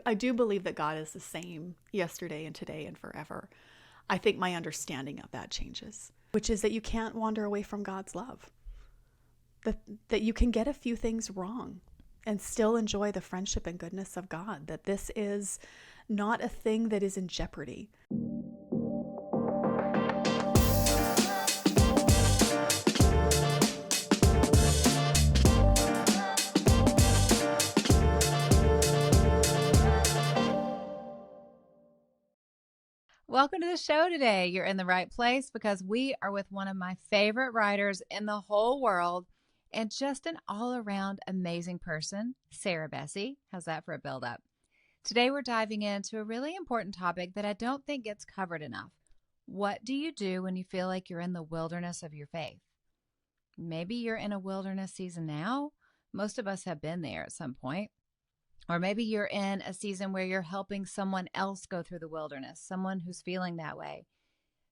I do believe that God is the same yesterday and today and forever. I think my understanding of that changes, which is that you can't wander away from God's love. That you can get a few things wrong and still enjoy the friendship and goodness of God, that this is not a thing that is in jeopardy. Welcome to the show today. You're in the right place because we are with one of my favorite writers in the whole world and just an all-around amazing person, Sarah Bessey. How's that for a build-up? Today we're diving into a really important topic that I don't think gets covered enough. What do you do when you feel like you're in the wilderness of your faith? Maybe you're in a wilderness season now. Most of us have been there at some point. Or maybe you're in a season where you're helping someone else go through the wilderness, someone who's feeling that way.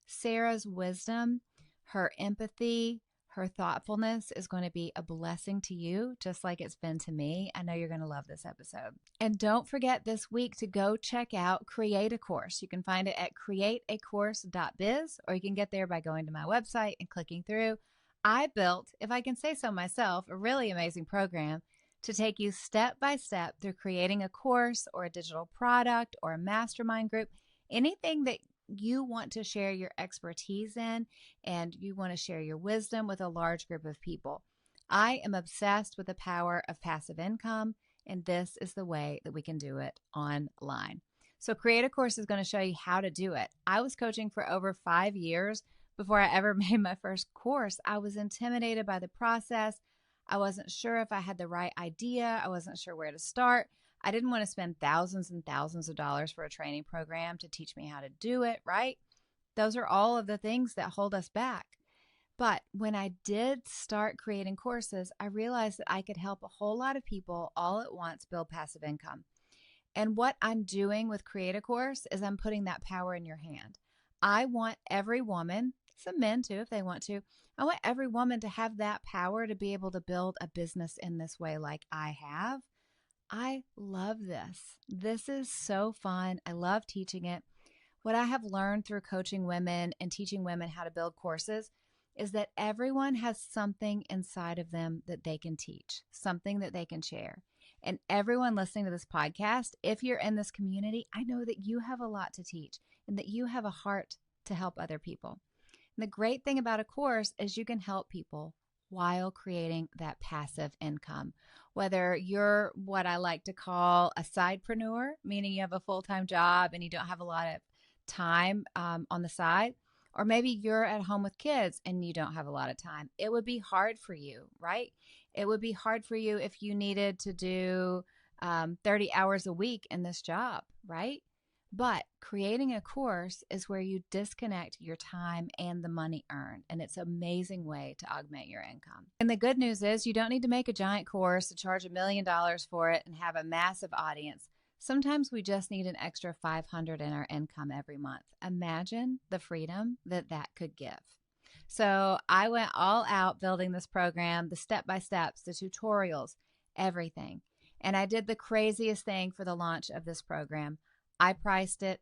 Sarah's wisdom, her empathy, her thoughtfulness is going to be a blessing to you, just like it's been to me. I know you're going to love this episode. And don't forget this week to go check out Create a Course. You can find it at createacourse.biz, or you can get there by going to my website and clicking through. I built, if I can say so myself, a really amazing program to take you step by step through creating a course or a digital product or a mastermind group, anything that you want to share your expertise in and you want to share your wisdom with a large group of people. I am obsessed with the power of passive income, and this is the way that we can do it online. So Create a Course is going to show you how to do it. I was coaching for over 5 years before I ever made my first course. I was intimidated by the process. I wasn't sure if I had the right idea. I wasn't sure where to start. I didn't want to spend thousands and thousands of dollars for a training program to teach me how to do it, right? Those are all of the things that hold us back. But when I did start creating courses, I realized that I could help a whole lot of people all at once build passive income. And what I'm doing with Create a Course is I'm putting that power in your hand. I want every woman, some men too, if they want to, I want every woman to have that power to be able to build a business in this way like I have. I love this. This is so fun. I love teaching it. What I have learned through coaching women and teaching women how to build courses is that everyone has something inside of them that they can teach, something that they can share. And everyone listening to this podcast, if you're in this community, I know that you have a lot to teach and that you have a heart to help other people. And the great thing about a course is you can help people while creating that passive income. Whether you're what I like to call a sidepreneur, meaning you have a full-time job and you don't have a lot of time on the side, or maybe you're at home with kids and you don't have a lot of time. It would be hard for you, right? It would be hard for you if you needed to do 30 hours a week in this job, right? But creating a course is where you disconnect your time and the money earned. And it's an amazing way to augment your income. And the good news is you don't need to make a giant course to charge $1 million for it and have a massive audience. Sometimes we just need an extra $500 in our income every month. Imagine the freedom that that could give. So I went all out building this program, the step-by-steps, the tutorials, everything. And I did the craziest thing for the launch of this program. I priced it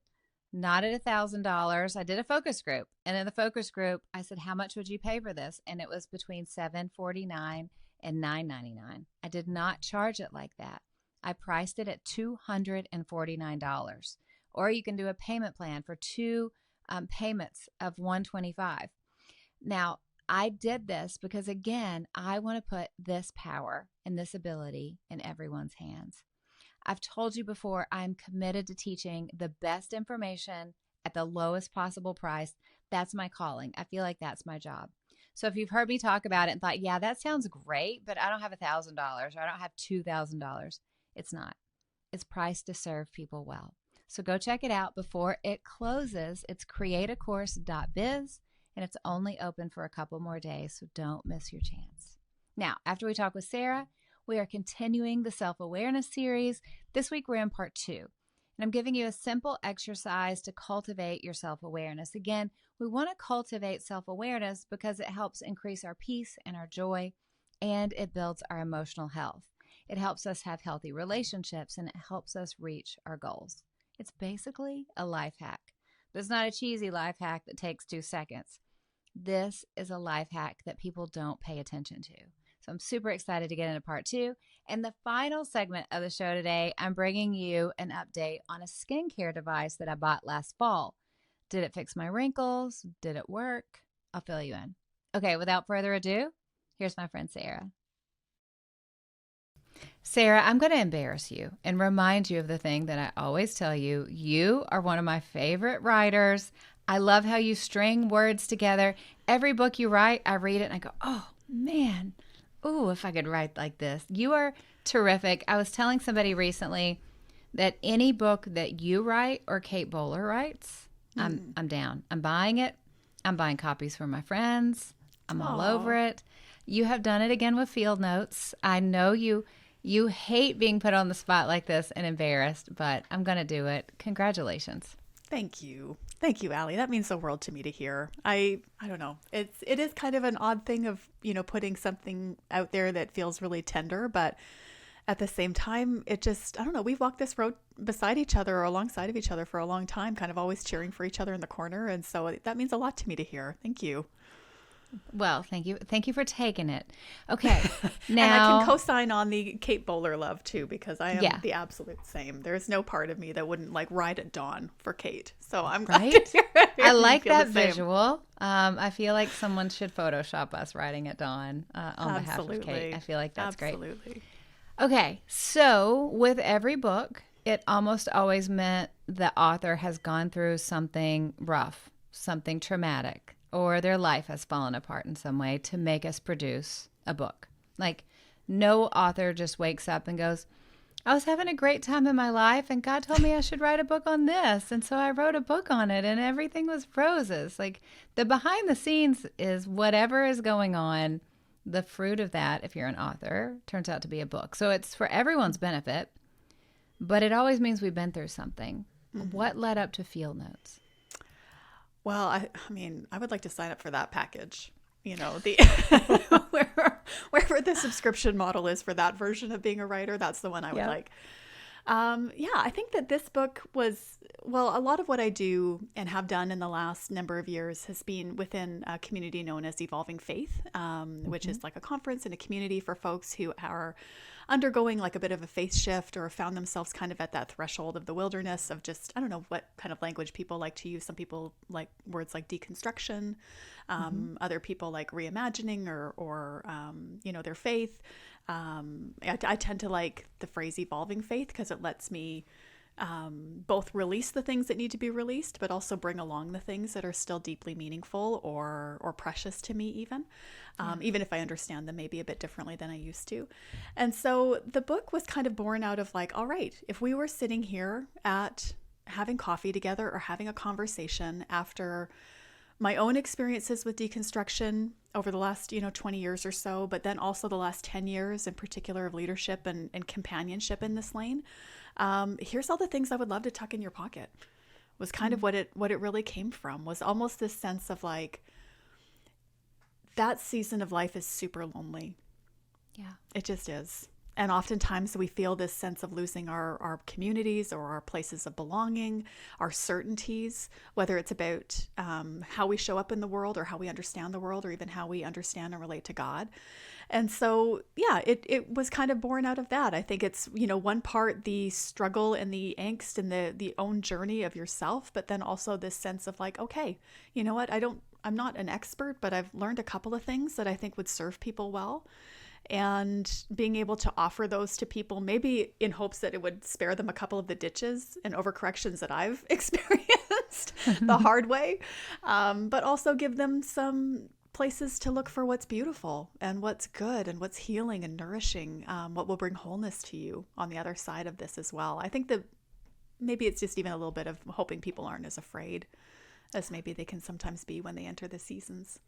not at $1,000. I did a focus group. And in the focus group, I said, how much would you pay for this? And it was between $749 and $999. I did not charge it like that. I priced it at $249. Or you can do a payment plan for two payments of $125. Now, I did this because, again, I want to put this power and this ability in everyone's hands. I've told you before, I'm committed to teaching the best information at the lowest possible price. That's my calling. I feel like that's my job. So if you've heard me talk about it and thought, yeah, that sounds great, but I don't have $1,000 or I don't have $2,000, it's not. It's priced to serve people well. So go check it out before it closes. It's createacourse.biz, and it's only open for a couple more days, so don't miss your chance. Now, after we talk with Sarah, we are continuing the self-awareness series. This week, we're in part 2. And I'm giving you a simple exercise to cultivate your self-awareness. Again, we want to cultivate self-awareness because it helps increase our peace and our joy, and it builds our emotional health. It helps us have healthy relationships, and it helps us reach our goals. It's basically a life hack. But it's not a cheesy life hack that takes 2 seconds. This is a life hack that people don't pay attention to. So I'm super excited to get into part 2. And the final segment of the show today, I'm bringing you an update on a skincare device that I bought last fall. Did it fix my wrinkles? Did it work? I'll fill you in. Okay, without further ado, here's my friend Sarah. Sarah, I'm going to embarrass you and remind you of the thing that I always tell you. You are one of my favorite writers. I love how you string words together. Every book you write, I read it and I go, oh, man. Ooh, if I could write like this. You are terrific. I was telling somebody recently that any book that you write or Kate Bowler writes, I'm down. I'm buying it. I'm buying copies for my friends. I'm all over it. You have done it again with field notes. I know you hate being put on the spot like this and embarrassed, but I'm going to do it. Congratulations. Thank you. Thank you, Allie. That means the world to me to hear. I don't know. It is kind of an odd thing of, putting something out there that feels really tender, but at the same time, it just, I don't know, we've walked this road beside each other or alongside of each other for a long time, kind of always cheering for each other in the corner. And so that means a lot to me to hear. Thank you. Well, thank you. Thank you for taking it. Okay. Now, and I can co-sign on the Kate Bowler love too, because I am the absolute same. There's no part of me that wouldn't ride at dawn for Kate. So I'm glad to hear it. I like that visual. I feel like someone should Photoshop us riding at dawn on behalf of Kate. I feel like that's great. Absolutely. Okay. So with every book, it almost always meant the author has gone through something rough, something traumatic, or their life has fallen apart in some way to make us produce a book. Like, no author just wakes up and goes, I was having a great time in my life and God told me I should write a book on this. And so I wrote a book on it and everything was roses. Like, the behind the scenes is whatever is going on. The fruit of that, if you're an author, turns out to be a book. So it's for everyone's benefit, but it always means we've been through something. Mm-hmm. What led up to field notes? Well, I mean, I would like to sign up for that package. The wherever the subscription model is for that version of being a writer, that's the one I would like. I think that this book was, a lot of what I do and have done in the last number of years has been within a community known as Evolving Faith, which is like a conference and a community for folks who are undergoing like a bit of a faith shift or found themselves kind of at that threshold of the wilderness of just, I don't know what kind of language people like to use. Some people like words like deconstruction. Other people like reimagining or their faith. I tend to like the phrase evolving faith because it lets me both release the things that need to be released, but also bring along the things that are still deeply meaningful or precious to me even if I understand them maybe a bit differently than I used to. And so the book was kind of born out of like, all right, if we were sitting here at having coffee together or having a conversation after my own experiences with deconstruction over the last, 20 years or so, but then also the last 10 years in particular of leadership and companionship in this lane. Here's all the things I would love to tuck in your pocket was kind of what it really came from, was almost this sense of like, that season of life is super lonely. Yeah. It just is. And oftentimes we feel this sense of losing our communities or our places of belonging, our certainties, whether it's about how we show up in the world or how we understand the world or even how we understand and relate to God. And so, it was kind of born out of that. I think it's, one part the struggle and the angst and the own journey of yourself, but then also this sense of like, okay, you know what? I'm not an expert, but I've learned a couple of things that I think would serve people well. And being able to offer those to people, maybe in hopes that it would spare them a couple of the ditches and overcorrections that I've experienced the hard way, but also give them some places to look for what's beautiful and what's good and what's healing and nourishing, what will bring wholeness to you on the other side of this as well. I think that maybe it's just even a little bit of hoping people aren't as afraid as maybe they can sometimes be when they enter the seasons.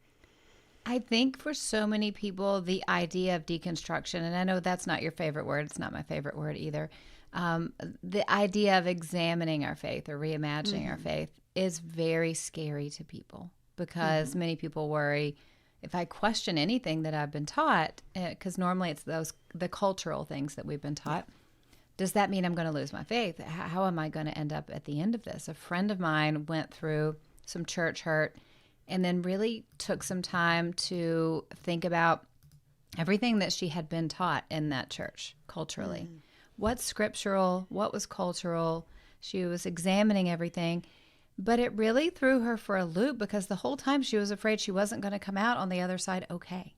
I think for so many people, the idea of deconstruction, and I know that's not your favorite word, it's not my favorite word either, the idea of examining our faith or reimagining our faith is very scary to people because many people worry, if I question anything that I've been taught, because normally it's the cultural things that we've been taught, does that mean I'm going to lose my faith? How am I going to end up at the end of this? A friend of mine went through some church hurt and then really took some time to think about everything that she had been taught in that church culturally. What's scriptural? What was cultural? She was examining everything. But it really threw her for a loop because the whole time she was afraid she wasn't going to come out on the other side okay.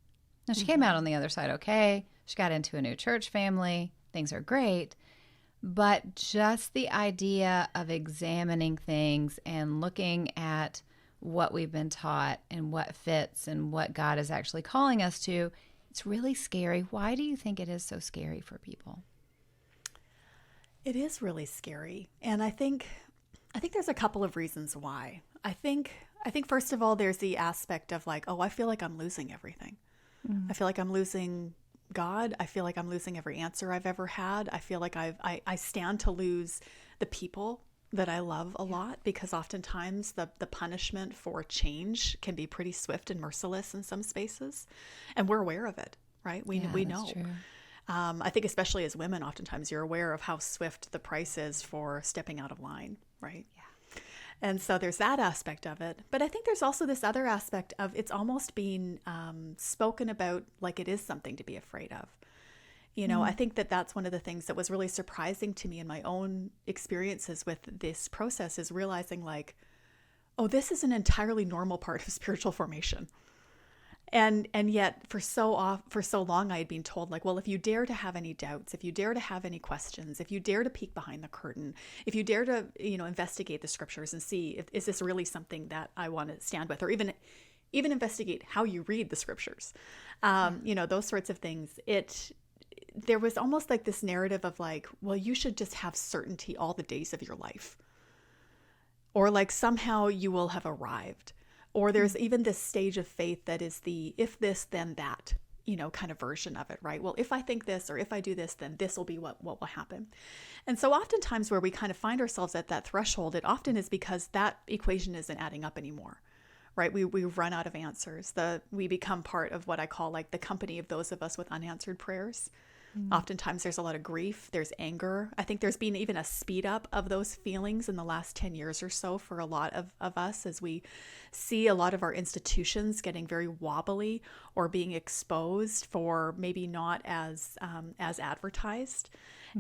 Now, she came out on the other side okay. She got into a new church family. Things are great. But just the idea of examining things and looking at what we've been taught and what fits and what God is actually calling us to, it's really scary. Why do you think it is so scary for people? It is really scary. And I think there's a couple of reasons why. I think first of all, there's the aspect of like, oh, I feel like I'm losing everything. I feel like I'm losing God. I feel like I'm losing every answer I've ever had. I feel like I stand to lose the people that I love a lot, because oftentimes the punishment for change can be pretty swift and merciless in some spaces. And we're aware of it, right? We know. True. I think especially as women, oftentimes you're aware of how swift the price is for stepping out of line, right? Yeah. And so there's that aspect of it. But I think there's also this other aspect of it's almost being spoken about like it is something to be afraid of. You know, I think that's one of the things that was really surprising to me in my own experiences with this process, is realizing like, oh, this is an entirely normal part of spiritual formation. And yet for so long I had been told like, well, if you dare to have any doubts, if you dare to have any questions, if you dare to peek behind the curtain, if you dare to, investigate the scriptures and see is this really something that I want to stand with, or even investigate how you read the scriptures, those sorts of things. There was almost like this narrative of like, well, you should just have certainty all the days of your life, or like somehow you will have arrived. Or there's even this stage of faith that is the if this, then that, kind of version of it, right? Well, if I think this, or if I do this, then this will be what will happen. And so oftentimes where we kind of find ourselves at that threshold, it often is because that equation isn't adding up anymore, right? We run out of answers. We become part of what I call like the company of those of us with unanswered prayers. Oftentimes there's a lot of grief, there's anger. I think there's been even a speed up of those feelings in the last 10 years or so for a lot of us, as we see a lot of our institutions getting very wobbly or being exposed for maybe not as advertised.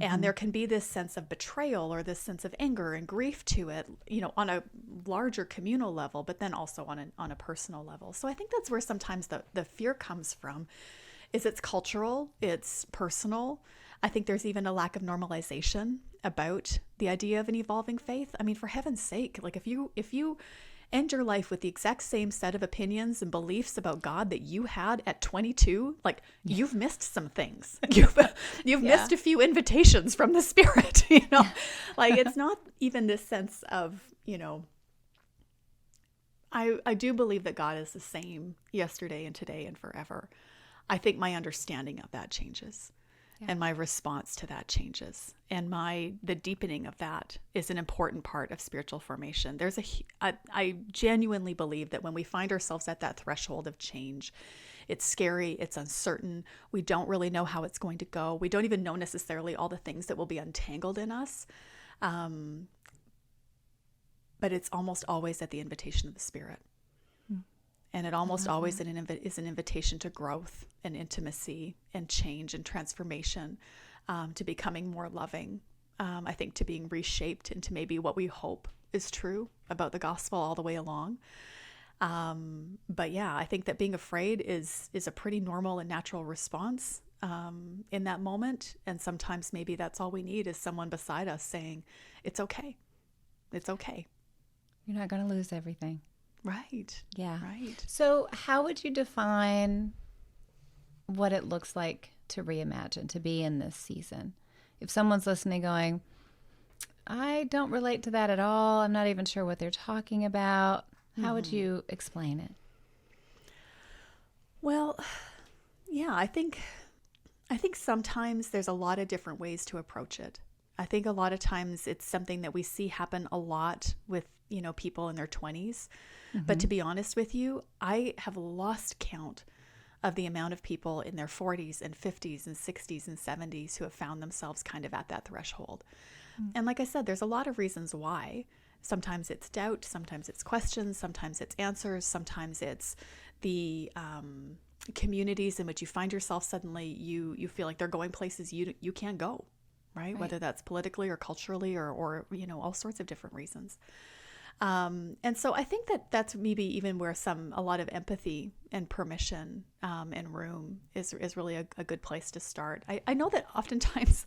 And there can be this sense of betrayal or this sense of anger and grief to it, on a larger communal level, but then also on a personal level. So I think that's where sometimes the fear comes from. It's cultural, it's personal. I think there's even a lack of normalization about the idea of an evolving faith. I mean, for heaven's sake, like if you end your life with the exact same set of opinions and beliefs about God that you had at 22, like you've missed some things. You've missed a few invitations from the Spirit, like it's not even this sense of, I do believe that God is the same yesterday and today and forever. I think my understanding of that changes, and my response to that changes, and the deepening of that is an important part of spiritual formation. I genuinely believe that when we find ourselves at that threshold of change, it's scary, it's uncertain. We don't really know how it's going to go. We don't even know necessarily all the things that will be untangled in us. But it's almost always at the invitation of the Spirit. And it almost always is an invitation to growth and intimacy and change and transformation, to becoming more loving, I think to being reshaped into maybe what we hope is true about the gospel all the way along. But yeah, I think that being afraid is a pretty normal and natural response in that moment. And sometimes maybe that's all we need is someone beside us saying, it's okay. It's okay. You're not going to lose everything. Right. Yeah. Right. So how would you define what it looks like to reimagine, to be in this season? If someone's listening going, I don't relate to that at all, I'm not even sure what they're talking about, how would you explain it? Well, yeah, I think sometimes there's a lot of different ways to approach it. I think a lot of times it's something that we see happen a lot with, people in their 20s. But to be honest with you, I have lost count of the amount of people in their 40s and 50s and 60s and 70s who have found themselves kind of at that threshold. And like I said, there's a lot of reasons why. Sometimes it's doubt, sometimes it's questions, sometimes it's answers, sometimes it's the communities in which you find yourself suddenly you feel like they're going places you can't go, right? Whether that's politically or culturally or all sorts of different reasons. And so I think that's maybe even where a lot of empathy and permission and room is really a good place to start. I know that oftentimes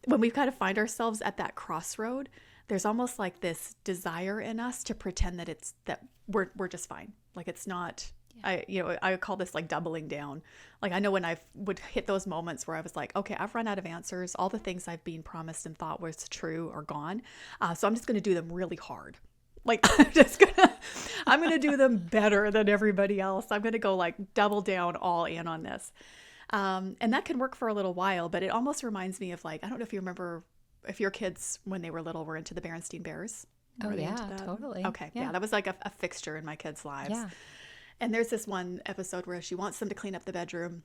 when we kind of find ourselves at that crossroad, there's almost like this desire in us to pretend that we're just fine. Like it's not. I call this like doubling down. Like I know when I would hit those moments where I was like, okay, I've run out of answers. All the things I've been promised and thought was true are gone. So I'm just going to do them really hard. Like I'm going to do them better than everybody else. I'm going to go like double down all in on this. And that can work for a little while, but it almost reminds me of like, I don't know if you remember if your kids, when they were little, were into the Berenstain Bears. Oh yeah, totally. Okay. Yeah. That was like a fixture in my kids' lives. Yeah. And there's this one episode where she wants them to clean up the bedroom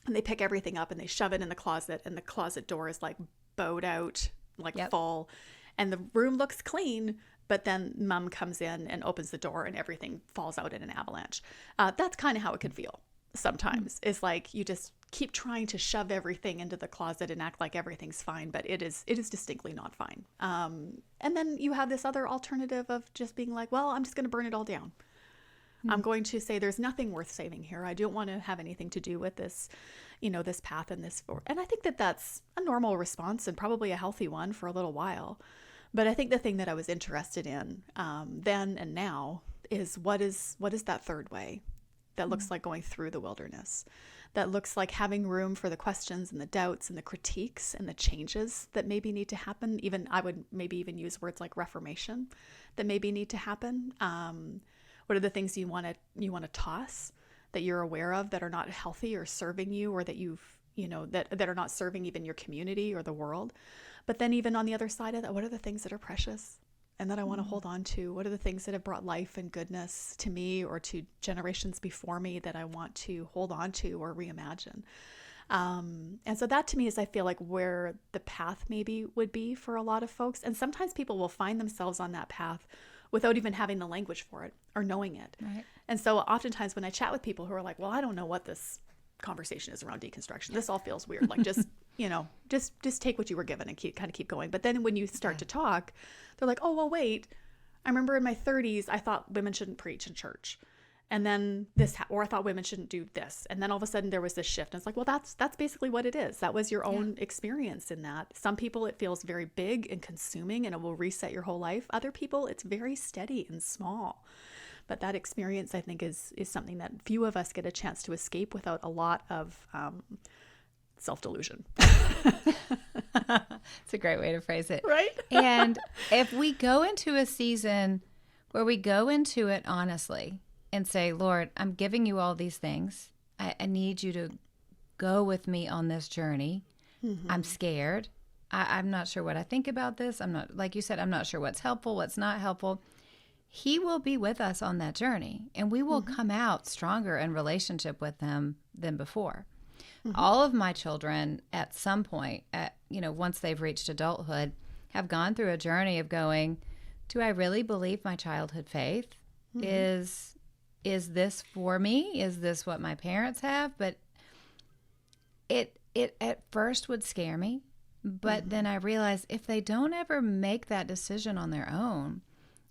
and they pick everything up and they shove it in the closet and the closet door is like bowed out, like full. And the room looks clean, but then mom comes in and opens the door and everything falls out in an avalanche. That's kind of how it could feel sometimes. It's like you just keep trying to shove everything into the closet and act like everything's fine, but it is distinctly not fine. And then you have this other alternative of just being like, well, I'm just going to burn it all down. I'm going to say there's nothing worth saving here. I don't want to have anything to do with this, this path and this. And I think that that's a normal response and probably a healthy one for a little while. But I think the thing that I was interested in then and now is what is that third way that looks like going through the wilderness, that looks like having room for the questions and the doubts and the critiques and the changes that maybe need to happen. Even I would maybe even use words like reformation that maybe need to happen. What are the things you want to toss that you're aware of that are not healthy or serving you, or that that are not serving even your community or the world? But then even on the other side of that, what are the things that are precious and that I want to hold on to? What are the things that have brought life and goodness to me or to generations before me that I want to hold on to or reimagine? And so that to me is, I feel like, where the path maybe would be for a lot of folks. And sometimes people will find themselves on that path without even having the language for it or knowing it. Right. And so oftentimes when I chat with people who are like, well, I don't know what this conversation is around deconstruction. This all feels weird. Like just, just take what you were given and keep going. But then when you start to talk, they're like, oh, well, wait, I remember in my 30s, I thought women shouldn't preach in church. And then or I thought women shouldn't do this. And then all of a sudden there was this shift. And it's like, well, that's basically what it is. That was your own experience in that. Some people, it feels very big and consuming and it will reset your whole life. Other people, it's very steady and small. But that experience, I think, is something that few of us get a chance to escape without a lot of self-delusion. It's a great way to phrase it. Right? And if we go into a season where we go into it honestly and say, Lord, I'm giving you all these things. I need you to go with me on this journey. Mm-hmm. I'm scared. I'm not sure what I think about this. I'm not, like you said, I'm not sure what's helpful, what's not helpful. He will be with us on that journey, and we will come out stronger in relationship with him than before. Mm-hmm. All of my children at some point, once they've reached adulthood, have gone through a journey of going, do I really believe my childhood faith? Mm-hmm. Is this for me? Is this what my parents have? But it at first would scare me, but then I realized if they don't ever make that decision on their own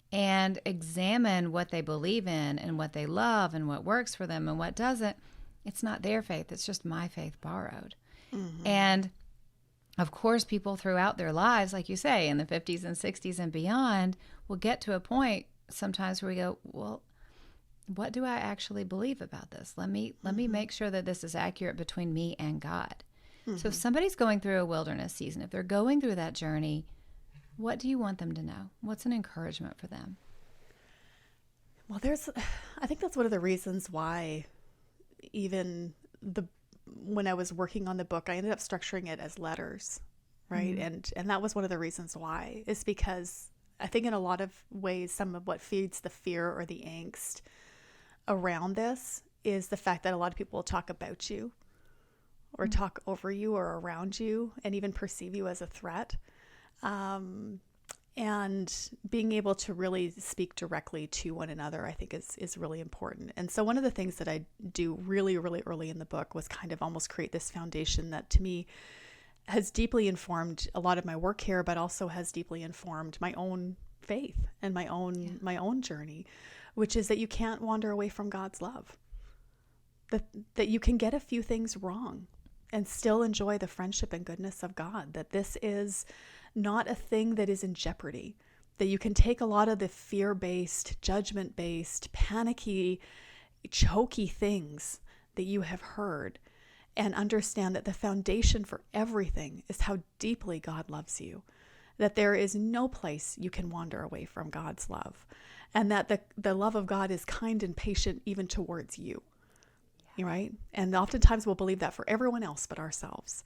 and examine what they believe in and what they love and what works for them and what doesn't, it's not their faith. It's just my faith borrowed. Mm-hmm. And of course, people throughout their lives, like you say, in the 50s and 60s and beyond, will get to a point sometimes where we go, well, what do I actually believe about this? Let me make sure that this is accurate between me and God. Mm-hmm. So if somebody's going through a wilderness season, if they're going through that journey, what do you want them to know? What's an encouragement for them? Well, I think that's one of the reasons why even when I was working on the book, I ended up structuring it as letters, right? And that was one of the reasons why, is because I think in a lot of ways, some of what feeds the fear or the angst around this is the fact that a lot of people will talk about you or talk over you or around you and even perceive you as a threat. And being able to really speak directly to one another, I think is really important. And so one of the things that I do really, really early in the book was kind of almost create this foundation that to me has deeply informed a lot of my work here, but also has deeply informed my own faith and my own journey, which is that you can't wander away from God's love. That you can get a few things wrong and still enjoy the friendship and goodness of God, that this is not a thing that is in jeopardy, that you can take a lot of the fear-based, judgment-based, panicky, choky things that you have heard and understand that the foundation for everything is how deeply God loves you, that there is no place you can wander away from God's love, and that the love of God is kind and patient even towards you. Right? And oftentimes we'll believe that for everyone else but ourselves.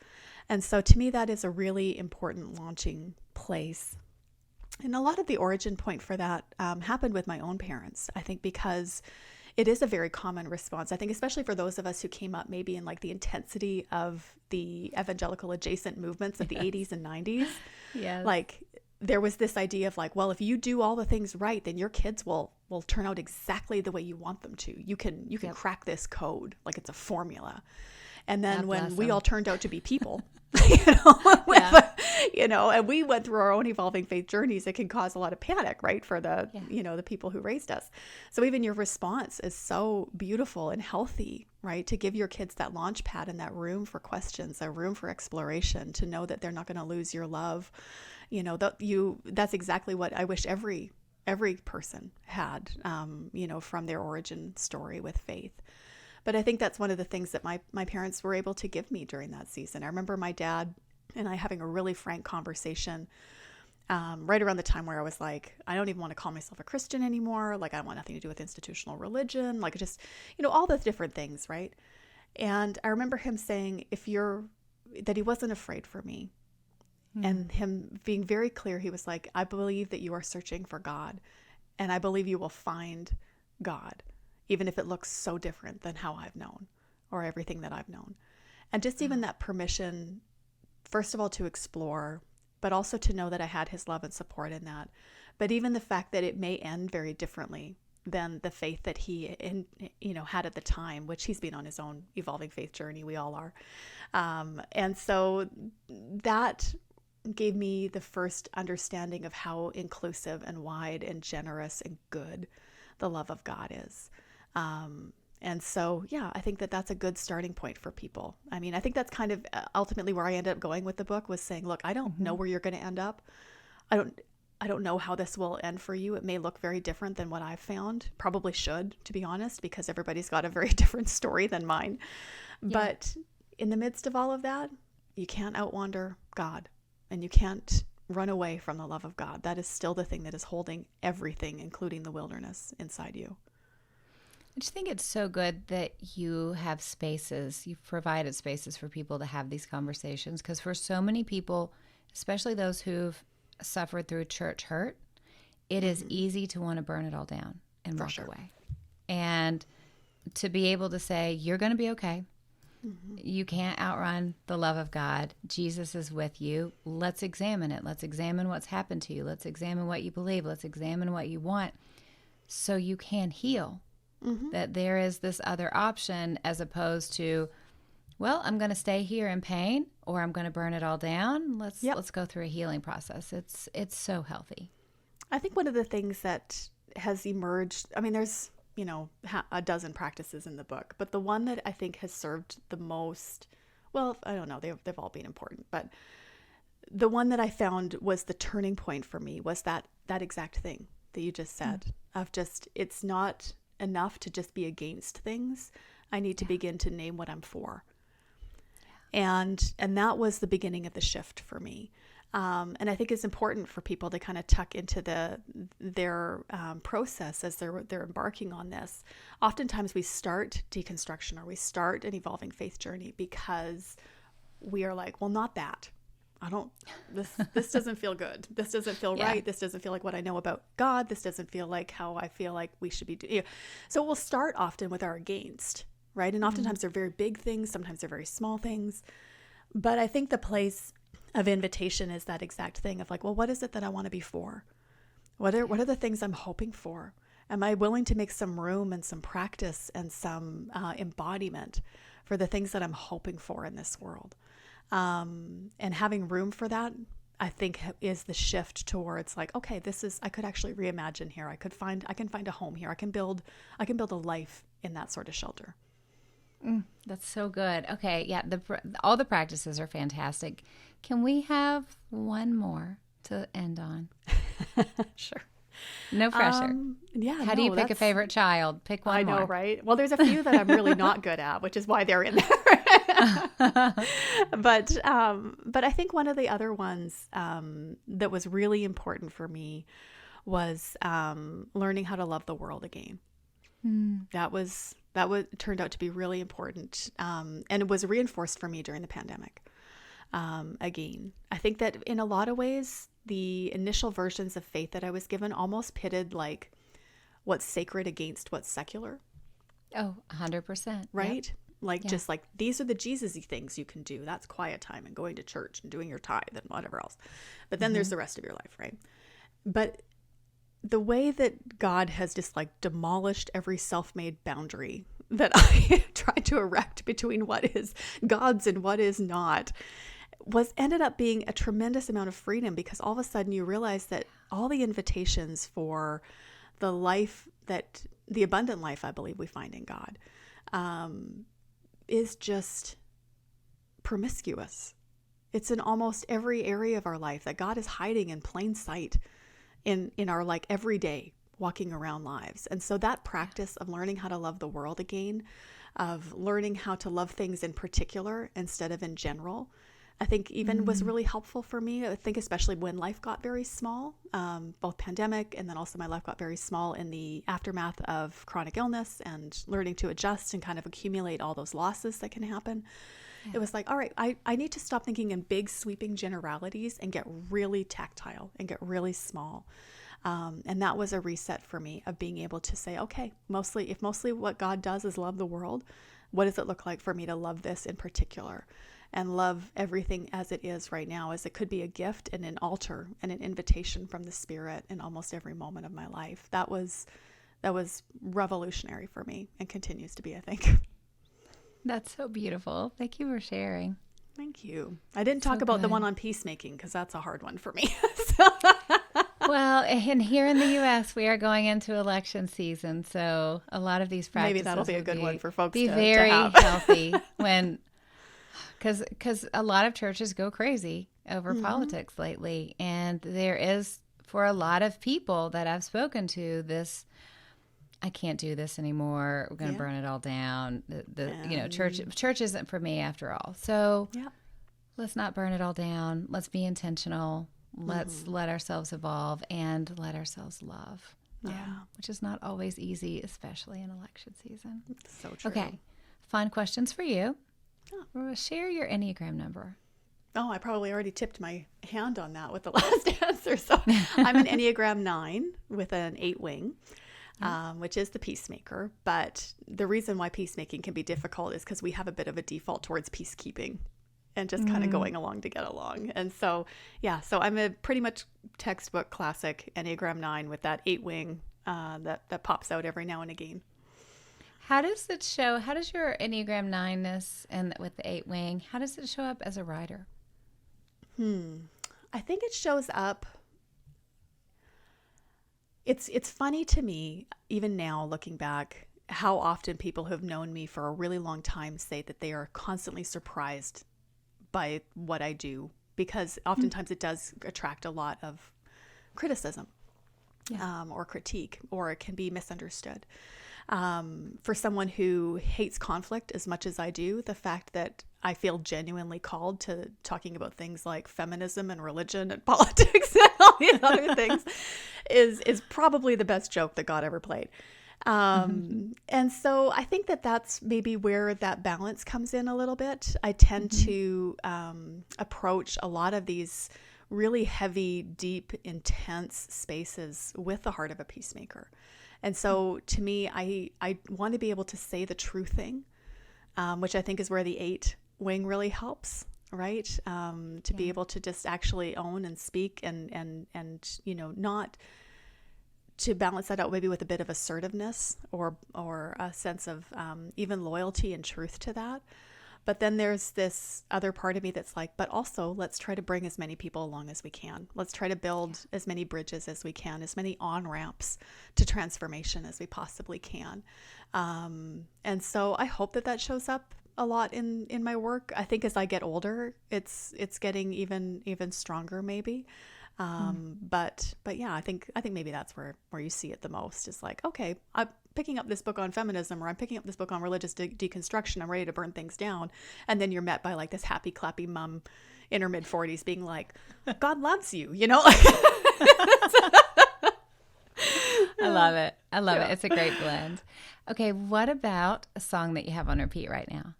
And so to me, that is a really important launching place. And a lot of the origin point for that happened with my own parents, I think, because it is a very common response. I think especially for those of us who came up maybe in like the intensity of the evangelical adjacent movements of the 80s and 90s. Yes. Like there was this idea of like, well, if you do all the things right, then your kids will turn out exactly the way you want them to. You can crack this code like it's a formula. And then when we all turned out to be people, and we went through our own evolving faith journeys, it can cause a lot of panic, right? For the, the people who raised us. So even your response is so beautiful and healthy, right? To give your kids that launch pad and that room for questions, a room for exploration, to know that they're not going to lose your love. That's exactly what I wish every person had, from their origin story with faith. But I think that's one of the things that my parents were able to give me during that season. I remember my dad and I having a really frank conversation right around the time where I was like, I don't even want to call myself a Christian anymore. Like, I want nothing to do with institutional religion. Like, just, all those different things, right? And I remember him saying, that he wasn't afraid for me. And him being very clear, he was like, I believe that you are searching for God, and I believe you will find God, even if it looks so different than how I've known or everything that I've known. And just even that permission, first of all, to explore, but also to know that I had his love and support in that. But even the fact that it may end very differently than the faith that he had at the time, which he's been on his own evolving faith journey. We all are. And so that gave me the first understanding of how inclusive and wide and generous and good the love of God is. And so, I think that that's a good starting point for people. I mean, I think that's kind of ultimately where I ended up going with the book, was saying, look, I don't know where you're going to end up. I don't know how this will end for you. It may look very different than what I've found. Probably should, to be honest, because everybody's got a very different story than mine. Yeah. But in the midst of all of that, you can't outwander God. And you can't run away from the love of God. That is still the thing that is holding everything, including the wilderness, inside you. I just think it's so good that you have spaces, you've provided spaces for people to have these conversations, because for so many people, especially those who've suffered through church hurt, it is easy to want to burn it all down and walk away. And to be able to say, you're going to be okay. You can't outrun the love of God. Jesus is with you. Let's examine it. Let's examine what's happened to you. Let's examine what you believe. Let's examine what you want, so you can heal. That there is this other option, as opposed to, well, I'm going to stay here in pain, or I'm going to burn it all down. Let's go through a healing process. It's so healthy. I think one of the things that has emerged, I mean, there's a dozen practices in the book, but the one that I think has served the most, well, I don't know, they've all been important, but the one that I found was the turning point for me was that exact thing that you just said, of just, it's not enough to just be against things. I need to begin to name what I'm for. And that was the beginning of the shift for me. And I think it's important for people to kind of tuck into their process as they're embarking on this. Oftentimes we start deconstruction, or we start an evolving faith journey because we are like, well, not that. I don't, this doesn't feel good. This doesn't feel right. This doesn't feel like what I know about God. This doesn't feel like how I feel like we should be doing. So we'll start often with our against, right? And oftentimes they're very big things. Sometimes they're very small things. But I think the place of invitation is that exact thing of like, well, what is it that I want to be for? What are the things I'm hoping for? Am I willing to make some room and some practice and some embodiment for the things that I'm hoping for in this world? And having room for that, I think, is the shift towards like, okay, I could actually reimagine here. I can find a home here. I can build a life in that sort of shelter. That's so good. Okay. Yeah. All the practices are fantastic. Can we have one more to end on? Sure. No pressure. How do you pick a favorite child? Pick one more. I know, right? Well, there's a few that I'm really not good at, which is why they're in there. But I think one of the other ones that was really important for me was learning how to love the world again. That turned out to be really important, and it was reinforced for me during the pandemic. Again, I think that in a lot of ways, the initial versions of faith that I was given almost pitted like what's sacred against what's secular. Oh, 100%. Right? Yep. Like, just like, these are the Jesus-y things you can do. That's quiet time and going to church and doing your tithe and whatever else. But then there's the rest of your life, right? But the way that God has just like demolished every self-made boundary that I tried to erect between what is God's and what is not ended up being a tremendous amount of freedom, because all of a sudden you realize that all the invitations for the abundant life I believe we find in God is just promiscuous. It's in almost every area of our life that God is hiding in plain sight in our like everyday walking around lives. And so that practice of learning how to love the world again, of learning how to love things in particular instead of in general, I think even was really helpful for me. I think especially when life got very small, both pandemic and then also my life got very small in the aftermath of chronic illness and learning to adjust and kind of accumulate all those losses that can happen. Yeah. It was like, all right, I need to stop thinking in big sweeping generalities and get really tactile and get really small. And that was a reset for me of being able to say, okay, if mostly what God does is love the world, what does it look like for me to love this in particular? And love everything as it is right now, as it could be a gift and an altar and an invitation from the Spirit in almost every moment of my life. That was revolutionary for me and continues to be, I think. That's so beautiful. Thank you for sharing. Thank you. I didn't talk about the one on peacemaking because that's a hard one for me. Well, and here in the U.S., we are going into election season, so a lot of these practices maybe that'll be a good one for folks to very have. Healthy when. Because a lot of churches go crazy over politics lately. And there is, for a lot of people that I've spoken to, this, I can't do this anymore. We're going to burn it all down. Church isn't for me after all. So let's not burn it all down. Let's be intentional. Let's let ourselves evolve and let ourselves love. Which is not always easy, especially in election season. So true. Okay. Fun questions for you. Share your Enneagram number. Oh, I probably already tipped my hand on that with the last answer. So I'm an Enneagram 9 with an 8 wing, which is the peacemaker. But the reason why peacemaking can be difficult is because we have a bit of a default towards peacekeeping and just kind of going along to get along. And so, so I'm a pretty much textbook classic Enneagram 9 with that 8 wing that pops out every now and again. How does your Enneagram 9-ness and with the 8 wing, how does it show up as a writer? I think it shows up. It's funny to me, even now looking back, how often people who have known me for a really long time say that they are constantly surprised by what I do, because oftentimes it does attract a lot of criticism or critique, or it can be misunderstood. For someone who hates conflict as much as I do, the fact that I feel genuinely called to talking about things like feminism and religion and politics and all these other things is probably the best joke that God ever played. And so I think that that's maybe where that balance comes in a little bit. I tend to approach a lot of these really heavy, deep, intense spaces with the heart of a peacemaker. And so to me, I want to be able to say the true thing, which I think is where the 8 wing really helps, right? To be able to just actually own and speak and not to balance that out maybe with a bit of assertiveness or a sense of even loyalty and truth to that. But then there's this other part of me that's like, but also let's try to bring as many people along as we can. Let's try to build as many bridges as we can, as many on-ramps to transformation as we possibly can. And so I hope that shows up a lot in my work. I think as I get older, it's getting even stronger maybe. But yeah, I think maybe that's where you see it the most is like, okay, I'm picking up this book on feminism, or I'm picking up this book on religious deconstruction. I'm ready to burn things down. And then you're met by like this happy, clappy mom in her mid 40s being like, God loves you, you know? I love it. I love it. It's a great blend. Okay. What about a song that you have on repeat right now?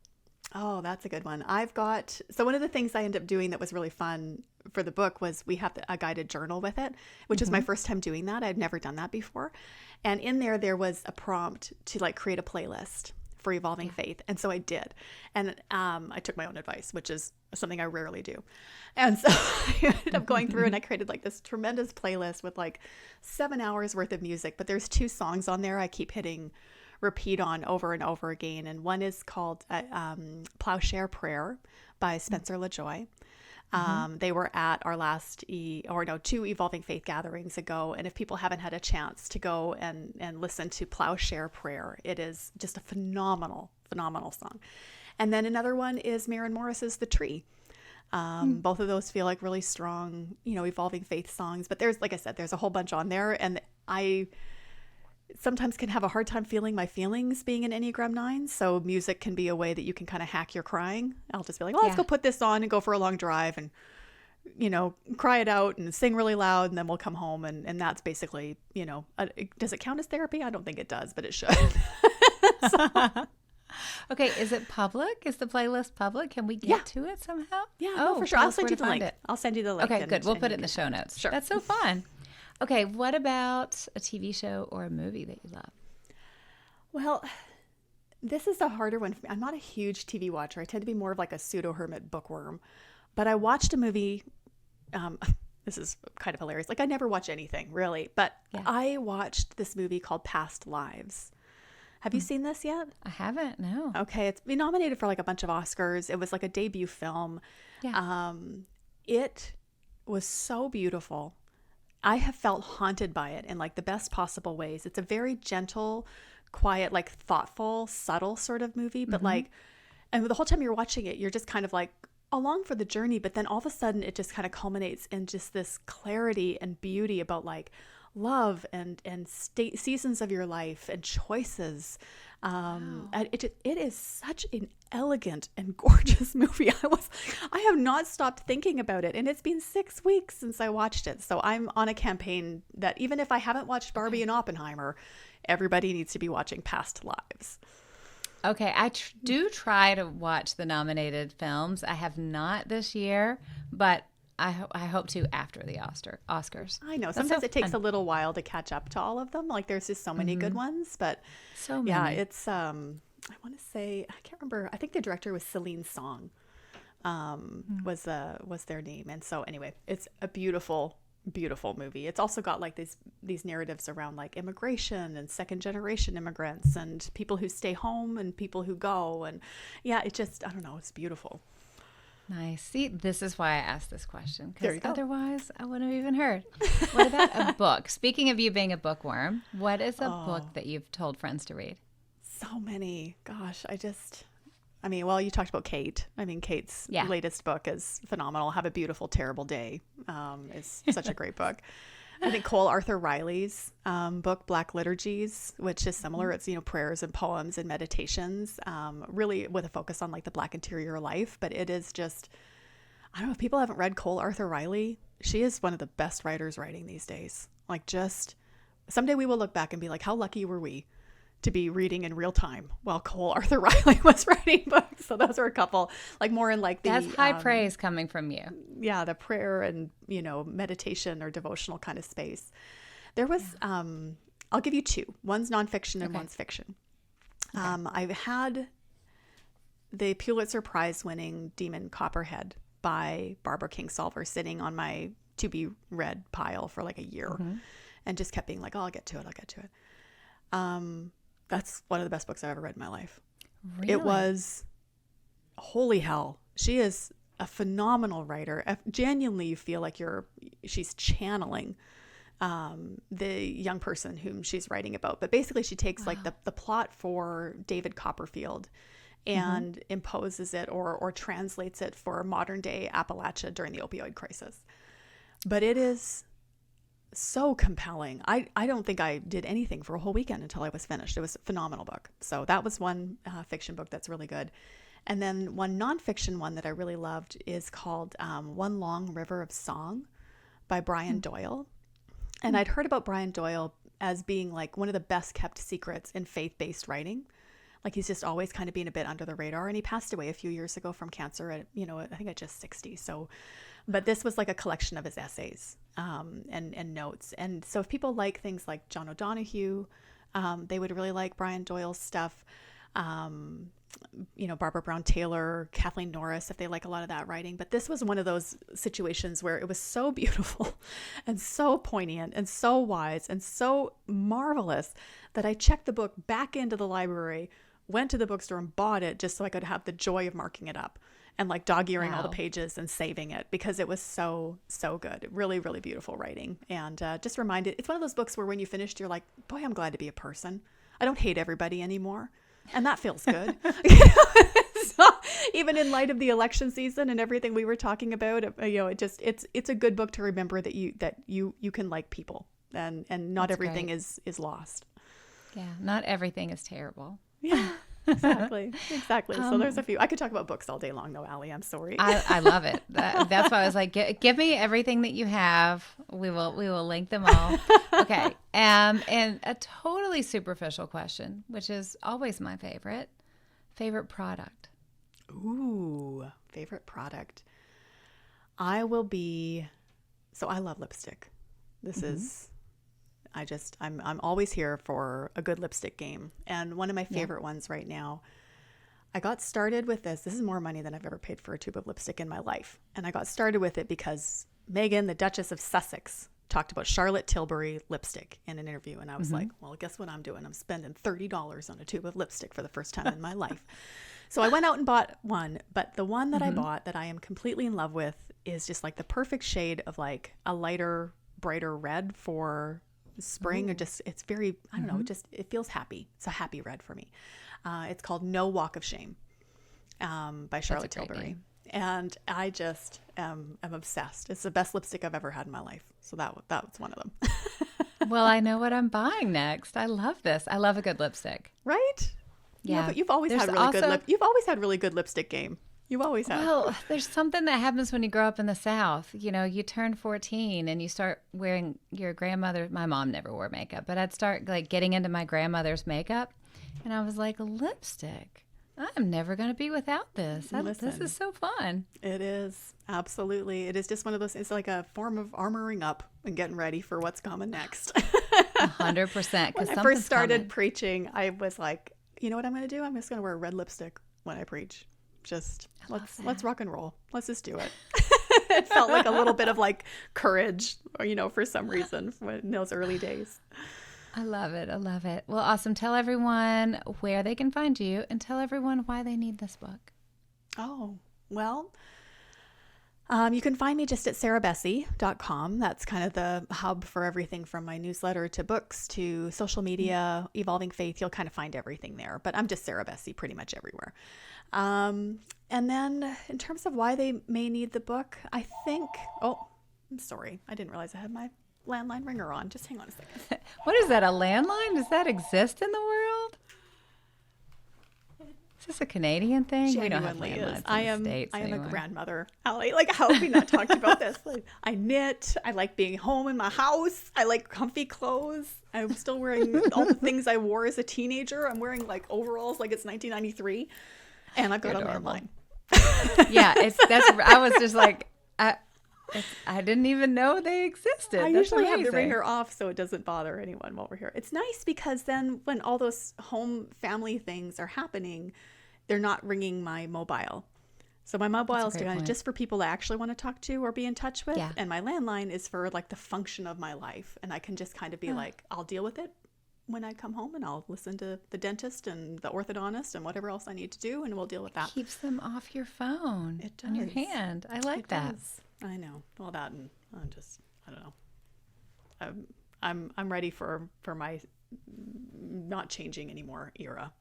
Oh, that's a good one. So one of the things I ended up doing that was really fun for the book was we have a guided journal with it, which is my first time doing that. I'd never done that before. And in there was a prompt to like create a playlist for evolving faith. And so I did. And I took my own advice, which is something I rarely do. And so I ended up going through and I created like this tremendous playlist with like 7 hours worth of music. But there's 2 songs on there I keep hitting repeat on over and over again. And one is called Plowshare Prayer by Spencer LaJoy. They were at our last 2 Evolving Faith gatherings ago. And if people haven't had a chance to go and listen to Plowshare Prayer, it is just a phenomenal song. And then another one is Maren Morris's The Tree. Both of those feel like really strong, Evolving Faith songs. But there's, like I said, there's a whole bunch on there. And I sometimes can have a hard time feeling my feelings being an Enneagram 9. So music can be a way that you can kind of hack your crying. I'll just be like, well, let's go put this on and go for a long drive and, cry it out and sing really loud. And then we'll come home. And that's basically, does it count as therapy? I don't think it does, but it should. Okay. Is it public? Is the playlist public? Can we get to it somehow? Yeah, no, for sure. I'll send you the link. I'll send you the link. Okay, good. We'll put it in the show notes. Sure. That's so fun. Okay, what about a TV show or a movie that you love? Well, this is a harder one for me. I'm not a huge TV watcher. I tend to be more of like a pseudo-hermit bookworm. But I watched a movie. This is kind of hilarious. Like I never watch anything, really. But I watched this movie called Past Lives. Have you seen this yet? I haven't, no. Okay, it's been nominated for like a bunch of Oscars. It was like a debut film. Yeah. It was so beautiful. I have felt haunted by it in like the best possible ways. It's a very gentle, quiet, like thoughtful, subtle sort of movie. But and the whole time you're watching it, you're just kind of like along for the journey. But then all of a sudden it just kind of culminates in just this clarity and beauty about like love and seasons of your life and choices. And it is such an elegant and gorgeous movie. I have not stopped thinking about it, and it's been 6 weeks since I watched it. So I'm on a campaign that even if I haven't watched Barbie and Oppenheimer, everybody needs to be watching Past Lives. Okay, I do try to watch the nominated films. I have not this year, but I hope to after the Oscars. I know. Sometimes it takes a little while to catch up to all of them. Like there's just so many good ones, but so many. Yeah, it's I want to say, I can't remember. I think the director was Celine Song. Was their name. And so anyway, it's a beautiful movie. It's also got like these narratives around like immigration and second generation immigrants and people who stay home and people who go, and yeah, it just, I don't know, it's beautiful. Nice. See, this is why I asked this question, because otherwise I wouldn't have even heard. What about a book? Speaking of you being a bookworm, what is a book that you've told friends to read? So many. Gosh, well, you talked about Kate. Kate's latest book is phenomenal. Have a Beautiful, Terrible Day is such a great book. I think Cole Arthur Riley's book, Black Liturgies, which is similar. It's, prayers and poems and meditations, really with a focus on like the Black interior life. But it is just, I don't know if people haven't read Cole Arthur Riley. She is one of the best writers writing these days. Like just someday we will look back and be like, how lucky were we to be reading in real time while Cole Arthur Riley was writing books. So those are a couple, like more in like the That's high praise coming from you. Yeah, the prayer and meditation or devotional kind of space. There was I'll give you two. One's nonfiction and one's fiction. I've had the Pulitzer Prize winning Demon Copperhead by Barbara Kingsolver sitting on my to be read pile for like a year, and just kept being like, oh, I'll get to it. That's one of the best books I've ever read in my life. Really? It was, holy hell. She is a phenomenal writer. Genuinely, you feel like she's channeling the young person whom she's writing about. But basically, she takes like the plot for David Copperfield and imposes it or translates it for modern day Appalachia during the opioid crisis. But it is so compelling. I don't think I did anything for a whole weekend until I was finished. It was a phenomenal book. So that was one fiction book that's really good. And then one nonfiction one that I really loved is called One Long River of Song by Brian Doyle. And I'd heard about Brian Doyle as being like one of the best kept secrets in faith-based writing. Like he's just always kind of being a bit under the radar. And he passed away a few years ago from cancer at, I think at just 60. So, but this was like a collection of his essays and notes. And so if people like things like John O'Donohue, they would really like Brian Doyle's stuff. Barbara Brown Taylor, Kathleen Norris, if they like a lot of that writing. But this was one of those situations where it was so beautiful and so poignant and so wise and so marvelous that I checked the book back into the library, went to the bookstore and bought it just so I could have the joy of marking it up and like dog-earing all the pages and saving it because it was so, so good. Really, really beautiful writing. And just reminded, it's one of those books where when you finished, you're like, boy, I'm glad to be a person. I don't hate everybody anymore. And that feels good. So, even in light of the election season and everything we were talking about, it's a good book to remember that you can like people and not That's everything great. is lost. Yeah, not everything is terrible. Yeah, exactly. So there's a few. I could talk about books all day long though, Allie. I'm sorry. I love it. That's why I was like, give me everything that you have. We will link them all. Okay. And a totally superficial question, which is always my favorite product. Ooh, favorite product. I love lipstick. This is, I'm always here for a good lipstick game. And one of my favorite ones right now, I got started with this. This is more money than I've ever paid for a tube of lipstick in my life. And I got started with it because Meghan, the Duchess of Sussex, talked about Charlotte Tilbury lipstick in an interview. And I was like, well, guess what I'm doing? I'm spending $30 on a tube of lipstick for the first time in my life. So I went out and bought one. But the one that I bought that I am completely in love with is just like the perfect shade of like a lighter, brighter red for spring. Or just, it's very, I don't know, it feels happy. It's a happy red for me. It's called No Walk of Shame by Charlotte Tilbury. Name. And I just am obsessed. It's the best lipstick I've ever had in my life. So that was one of them. Well, I know what I'm buying next. I love this. I love a good lipstick. Right? Yeah. But you've always had really good lipstick game. You always have. Well, there's something that happens when you grow up in the South. You turn 14 and you start wearing your grandmother. My mom never wore makeup, but I'd start like getting into my grandmother's makeup. And I was like, lipstick. I'm never going to be without this. This is so fun. It is. Absolutely. It is just one of those, it's like a form of armoring up and getting ready for what's coming next. 100%. When I first started preaching, I was like, you know what I'm going to do? I'm just going to wear red lipstick when I preach. Just let's rock and roll. Let's just do it. It felt like a little bit of like courage, or for some reason in those early days. I love it. I love it. Well, awesome. Tell everyone where they can find you and tell everyone why they need this book. Oh, well, you can find me just at sarahbessey.com. That's kind of the hub for everything from my newsletter to books to social media, evolving faith. You'll kind of find everything there, but I'm just Sarah Bessey pretty much everywhere. And then in terms of why they may need the book, I think, I'm sorry. I didn't realize I had my landline ringer on. Just hang on a second. What is that, a landline? Does that exist in the world? Is this a Canadian thing? We don't have Genuinely landlines is. in the States I am anymore. a grandmother, Allie. Like, how have we not talked about this? Like, I knit. I like being home in my house. I like comfy clothes. I'm still wearing all the things I wore as a teenager. I'm wearing like overalls like it's 1993, and I've got a landline. Yeah, I was just like, I didn't even know they existed. I That's usually amazing. have the ringer off so it doesn't bother anyone while we're here. It's nice because then when all those home family things are happening, they're not ringing my mobile. So my mobile is just for people I actually want to talk to or be in touch with. Yeah. And my landline is for like the function of my life. And I can just kind of be like, I'll deal with it when I come home, and I'll listen to the dentist and the orthodontist and whatever else I need to do, and we'll deal with that. Keeps them off your phone. It does. On your hand. I like that. Does. I know. Well, that, and I don't know. I'm ready for my not changing anymore era.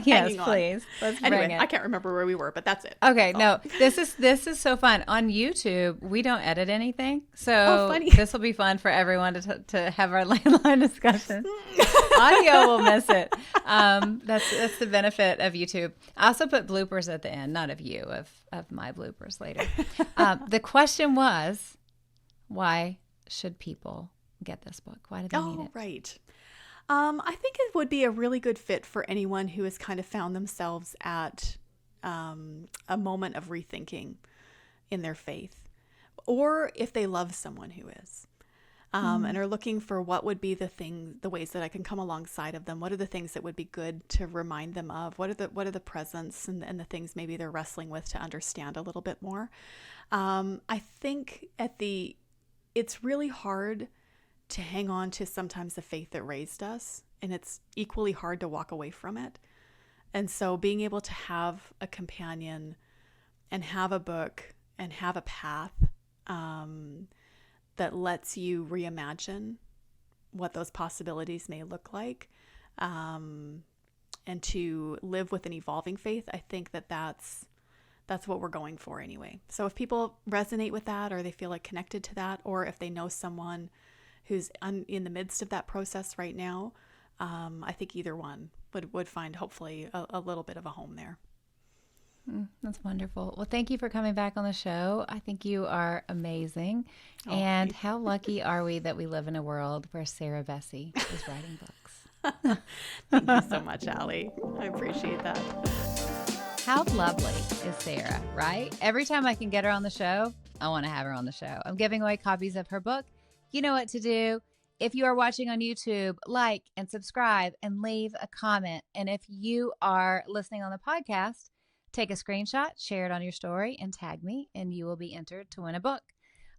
Yes, please. Let's bring anyway, it. I can't remember where we were, but that's it. Okay, no, this is so fun. On YouTube, we don't edit anything, so funny. This will be fun for everyone to have our landline discussion. Audio will miss it. That's the benefit of YouTube. I also put bloopers at the end, not of you, of my bloopers later. The question was, why should people get this book? Why do they need it? Right. I think it would be a really good fit for anyone who has kind of found themselves at a moment of rethinking in their faith, or if they love someone who is, and are looking for what would be the ways that I can come alongside of them. What are the things that would be good to remind them of? What are the presents and the things maybe they're wrestling with to understand a little bit more? I think it's really hard to hang on to sometimes the faith that raised us, and it's equally hard to walk away from it. And so being able to have a companion and have a book and have a path that lets you reimagine what those possibilities may look like, and to live with an evolving faith, I think that's what we're going for anyway. So if people resonate with that, or they feel like connected to that, or if they know someone who's in the midst of that process right now, I think either one would find hopefully a little bit of a home there. That's wonderful. Well, thank you for coming back on the show. I think you are amazing. And how lucky are we that we live in a world where Sarah Bessey is writing books? Thank you so much, Allie. I appreciate that. How lovely is Sarah, right? Every time I can get her on the show, I want to have her on the show. I'm giving away copies of her book. You know what to do. If you are watching on YouTube, like and subscribe and leave a comment. And if you are listening on the podcast, take a screenshot, share it on your story, and tag me, and you will be entered to win a book.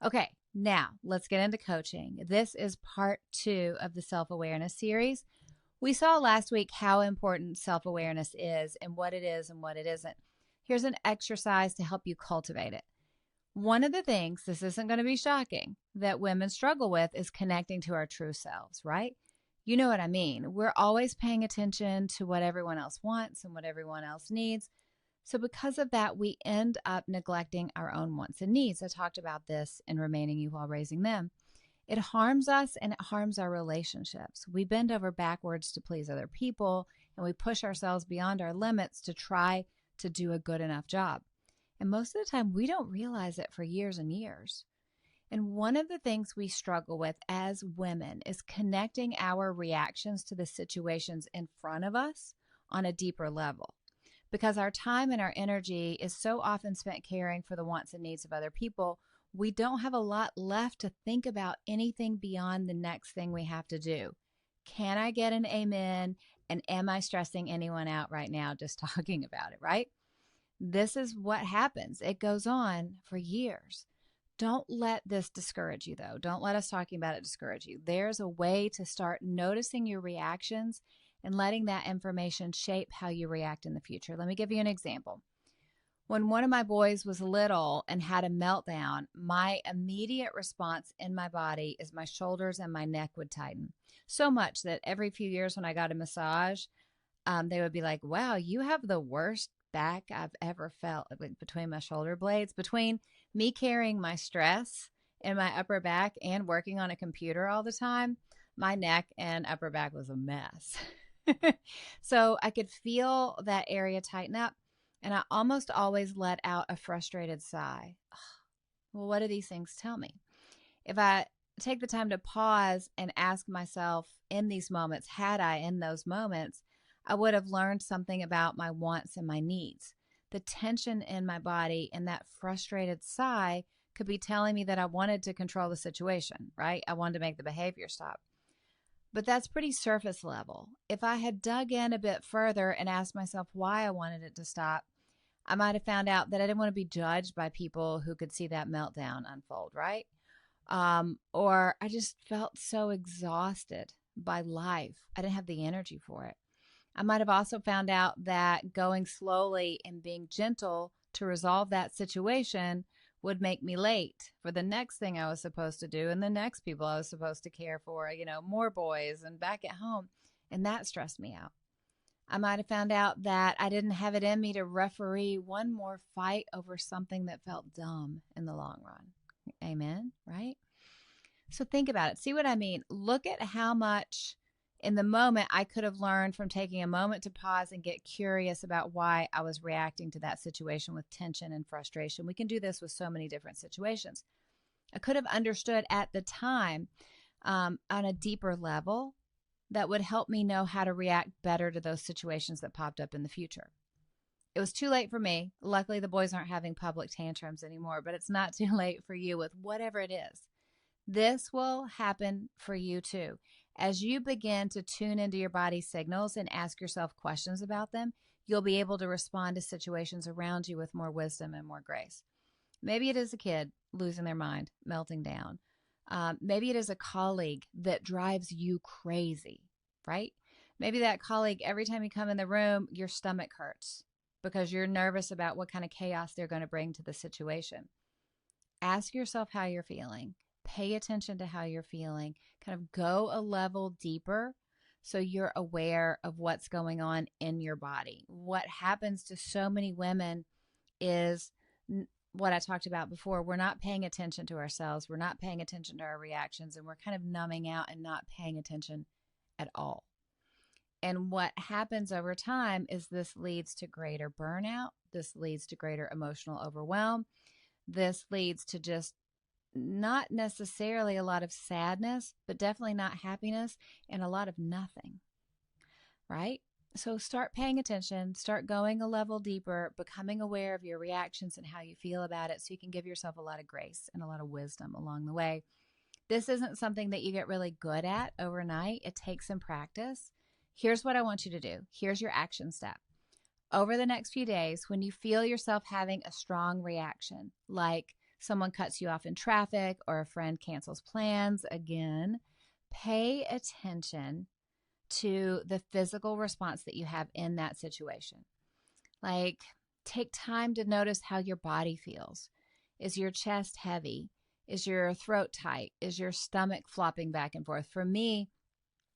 Okay, now let's get into coaching. This is part 2 of the self-awareness series. We saw last week how important self-awareness is and what it is and what it isn't. Here's an exercise to help you cultivate it. One of the things, this isn't going to be shocking, that women struggle with is connecting to our true selves, right? You know what I mean. We're always paying attention to what everyone else wants and what everyone else needs. So because of that, we end up neglecting our own wants and needs. I talked about this in Remaining You While Raising Them. It harms us and it harms our relationships. We bend over backwards to please other people, and we push ourselves beyond our limits to try to do a good enough job. And most of the time, we don't realize it for years and years. And one of the things we struggle with as women is connecting our reactions to the situations in front of us on a deeper level. Because our time and our energy is so often spent caring for the wants and needs of other people, we don't have a lot left to think about anything beyond the next thing we have to do. Can I get an amen? And am I stressing anyone out right now just talking about it, right? This is what happens. It goes on for years. Don't let this discourage you, though. Don't let us talking about it discourage you. There's a way to start noticing your reactions and letting that information shape how you react in the future. Let me give you an example. When one of my boys was little and had a meltdown, my immediate response in my body is my shoulders and my neck would tighten. So much that every few years when I got a massage, they would be like, wow, you have the worst back I've ever felt, between my shoulder blades, between me carrying my stress in my upper back and working on a computer all the time. My neck and upper back was a mess. So I could feel that area tighten up, and I almost always let out a frustrated sigh. Well, what do these things tell me? If I take the time to pause and ask myself in these moments, had I in those moments, I would have learned something about my wants and my needs. The tension in my body and that frustrated sigh could be telling me that I wanted to control the situation, right? I wanted to make the behavior stop. But that's pretty surface level. If I had dug in a bit further and asked myself why I wanted it to stop, I might have found out that I didn't want to be judged by people who could see that meltdown unfold, right? Or I just felt so exhausted by life. I didn't have the energy for it. I might have also found out that going slowly and being gentle to resolve that situation would make me late for the next thing I was supposed to do and the next people I was supposed to care for, more boys and back at home. And that stressed me out. I might have found out that I didn't have it in me to referee one more fight over something that felt dumb in the long run. Amen, right? So think about it. See what I mean? Look at how much in the moment I could have learned from taking a moment to pause and get curious about why I was reacting to that situation with tension and frustration. We can do this with so many different situations. I could have understood at the time on a deeper level that would help me know how to react better to those situations that popped up in the future. It was too late for me. Luckily, the boys aren't having public tantrums anymore, but it's not too late for you with whatever it is. This will happen for you too. As you begin to tune into your body's signals and ask yourself questions about them, you'll be able to respond to situations around you with more wisdom and more grace. Maybe it is a kid losing their mind, melting down. Maybe it is a colleague that drives you crazy, right? Maybe that colleague, every time you come in the room, your stomach hurts because you're nervous about what kind of chaos they're going to bring to the situation. Ask yourself how you're feeling. Pay attention to how you're feeling. Kind of go a level deeper so you're aware of what's going on in your body. What happens to so many women is what I talked about before. We're not paying attention to ourselves. We're not paying attention to our reactions, and we're kind of numbing out and not paying attention at all. And what happens over time is this leads to greater burnout. This leads to greater emotional overwhelm. This leads to just not necessarily a lot of sadness, but definitely not happiness and a lot of nothing, right? So start paying attention, start going a level deeper, becoming aware of your reactions and how you feel about it so you can give yourself a lot of grace and a lot of wisdom along the way. This isn't something that you get really good at overnight. It takes some practice. Here's what I want you to do. Here's your action step. Over the next few days, when you feel yourself having a strong reaction, like someone cuts you off in traffic or a friend cancels plans again, pay attention to the physical response that you have in that situation. Like, take time to notice how your body feels. Is your chest heavy? Is your throat tight? Is your stomach flopping back and forth? For me,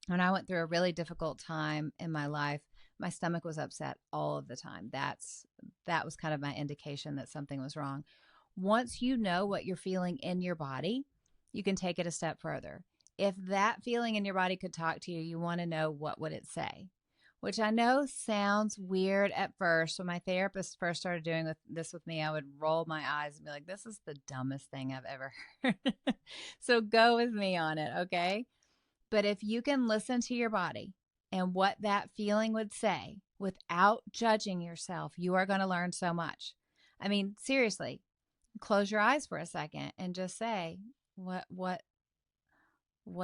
when I went through a really difficult time in my life, my stomach was upset all of the time. That was kind of my indication that something was wrong. Once you know what you're feeling in your body, you can take it a step further. If that feeling in your body could talk to you, you want to know what would it say, which I know sounds weird at first. When my therapist first started doing this with me, I would roll my eyes and be like, this is the dumbest thing I've ever heard. So go with me on it, okay? But if you can listen to your body and what that feeling would say without judging yourself, you are going to learn so much. I mean, seriously, close your eyes for a second and just say, what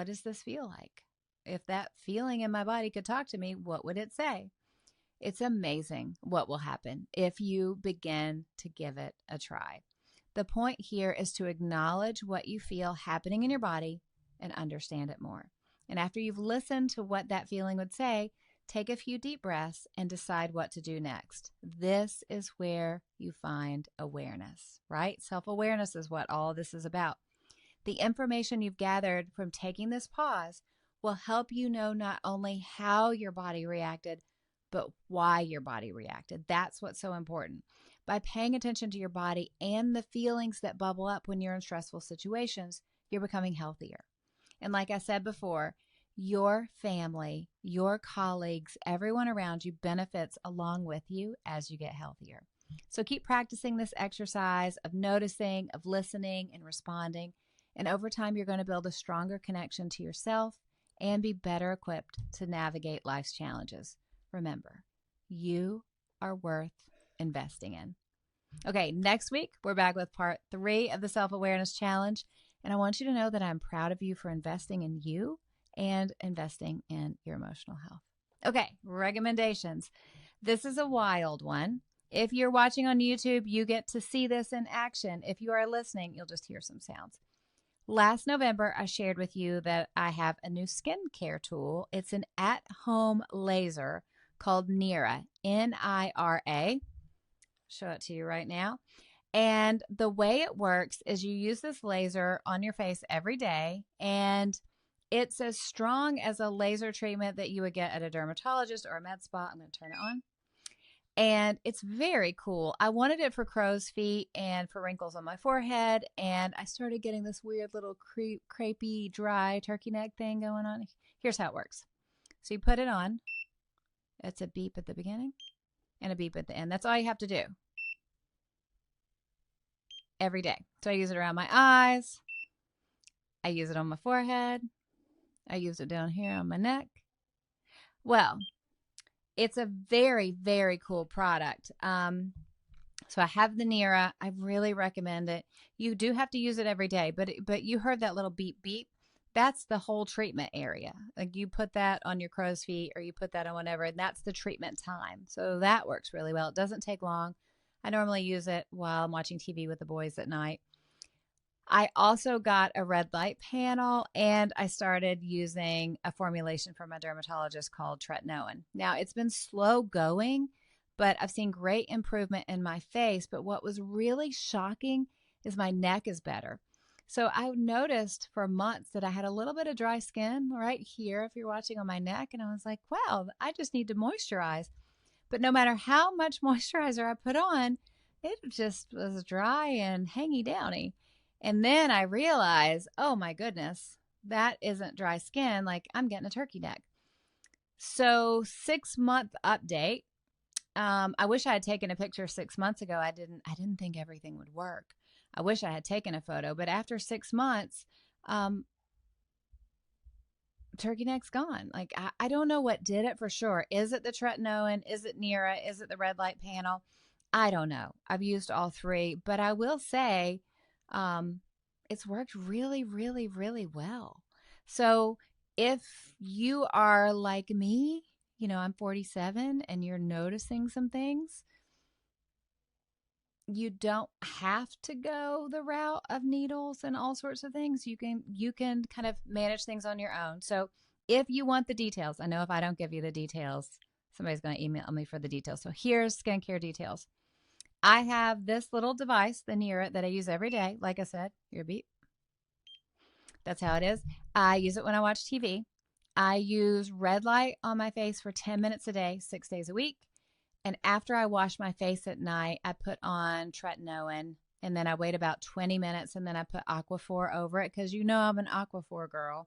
does this feel like? If that feeling in my body could talk to me, what would it say? It's amazing what will happen if you begin to give it a try. The point here is to acknowledge what you feel happening in your body and understand it more. And after you've listened to what that feeling would say, take a few deep breaths and decide what to do next. This is where you find awareness, right? Self-awareness is what all this is about. The information you've gathered from taking this pause will help you know not only how your body reacted, but why your body reacted. That's what's so important. By paying attention to your body and the feelings that bubble up when you're in stressful situations, you're becoming healthier. And like I said before, your family, your colleagues, everyone around you benefits along with you as you get healthier. So keep practicing this exercise of noticing, of listening, and responding. And over time, you're going to build a stronger connection to yourself and be better equipped to navigate life's challenges. Remember, you are worth investing in. Okay, next week, we're back with part 3 of the Self-Awareness Challenge. And I want you to know that I'm proud of you for investing in you and investing in your emotional health. Okay, recommendations. This is a wild one. If you're watching on YouTube, you get to see this in action. If you are listening, you'll just hear some sounds. Last November, I shared with you that I have a new skincare tool. It's an at-home laser called Nira, N-I-R-A. Show it to you right now. And the way it works is you use this laser on your face every day, and it's as strong as a laser treatment that you would get at a dermatologist or a med spa. I'm going to turn it on. And it's very cool. I wanted it for crow's feet and for wrinkles on my forehead. And I started getting this weird little crepey, dry turkey neck thing going on. Here's how it works. So you put it on. It's a beep at the beginning and a beep at the end. That's all you have to do every day. So I use it around my eyes. I use it on my forehead. I use it down here on my neck. Well, it's a very, very cool product. So I have the Nira. I really recommend it. You do have to use it every day, but you heard that little beep beep. That's the whole treatment area. Like you put that on your crow's feet or you put that on whatever, and that's the treatment time. So that works really well. It doesn't take long. I normally use it while I'm watching TV with the boys at night. I also got a red light panel, and I started using a formulation from a dermatologist called tretinoin. Now, it's been slow going, but I've seen great improvement in my face. But what was really shocking is my neck is better. So I noticed for months that I had a little bit of dry skin right here, if you're watching on my neck. And I was like, wow, I just need to moisturize. But no matter how much moisturizer I put on, it just was dry and hangy downy. And then I realized, oh my goodness, that isn't dry skin. Like I'm getting a turkey neck. So 6-month update. I wish I had taken a picture 6 months ago. I didn't think everything would work. I wish I had taken a photo, but after 6 months, turkey neck's gone. Like I don't know what did it for sure. Is it the tretinoin? Is it Nira? Is it the red light panel? I don't know. I've used all 3, but I will say it's worked really, really, really well. So if you are like me, I'm 47 and you're noticing some things, you don't have to go the route of needles and all sorts of things. You can kind of manage things on your own. So if you want the details, I know if I don't give you the details, somebody's going to email me for the details. So here's skincare details. I have this little device, the Nira, that I use every day. Like I said, your beep. That's how it is. I use it when I watch TV. I use red light on my face for 10 minutes a day, 6 days a week. And after I wash my face at night, I put on tretinoin, and then I wait about 20 minutes, and then I put Aquaphor over it because I'm an Aquaphor girl.